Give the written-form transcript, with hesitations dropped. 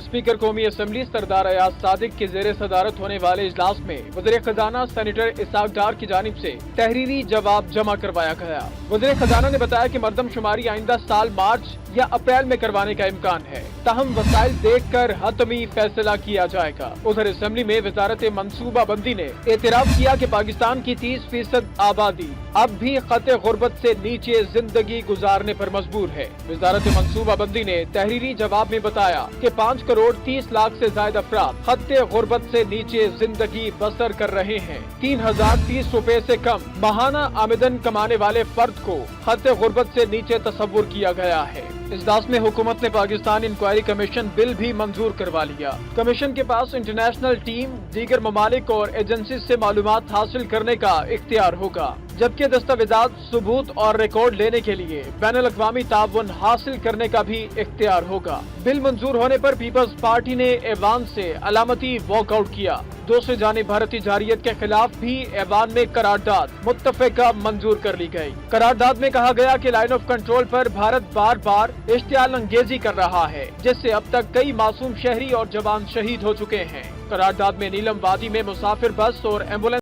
Speaker कौमी assembly सरदार अयाज सादिक की ज़ेर सदारत होने वाले इजलास में वज़ीर खजाना सेनेटर इसाक डार की जानिब से तहरीरी जवाब जमा करवाया गया। वज़ीर खजाना ने बताया कि मरदमशुमारी आइंदा साल मार्च या अप्रैल में करवाने का इम्कान है, ताहम वसाइल देख कर हतमी फैसला किया जाएगा। उधर असम्बली में वजारत मनसूबा बंदी ने एतराफ किया कि पाकिस्तान की 30% आबादी अब भी खत गुर्बत से नीचे जिंदगी गुजारने पर मजबूर है। वजारत मनसूबा बंदी ने तहरीरी जवाब में बताया कि 5 करोड़ 30 लाख से ज्यादा अफराद खत गुर्बत से नीचे जिंदगी बसर कर रहे हैं। 3030 रुपए से कम माहाना आमदन कमाने वाले फर्द को खत गुर्बत से नीचे तस्वुर किया गया है। इजलास में हुकूमत ने पाकिस्तान इंक्वायरी कमीशन बिल भी मंजूर करवा लिया। कमीशन के पास इंटरनेशनल टीम, दीगर ममालिक और एजेंसी से मालूमात हासिल करने का इख्तियार होगा, जबकि दस्तावेजात, सबूत और रिकॉर्ड लेने के लिए बैनुल अक़वामी ताउन हासिल करने का भी इख्तियार होगा। बिल मंजूर होने पर पीपल्स पार्टी ने ऐवान से अलामती वॉकआउट किया। दूसरी जानिब भारतीय जारियत के खिलाफ भी ऐवान में करारदाद मुत्तफ़िका मंजूर कर ली गई। करारदाद में कहा गया कि लाइन ऑफ कंट्रोल पर भारत बार बार इश्तियाल अंगेजी कर रहा है, जिससे अब तक कई मासूम शहरी और जवान शहीद हो चुके हैं। करारदाद में नीलम वादी में मुसाफिर बस और एम्बुलेंस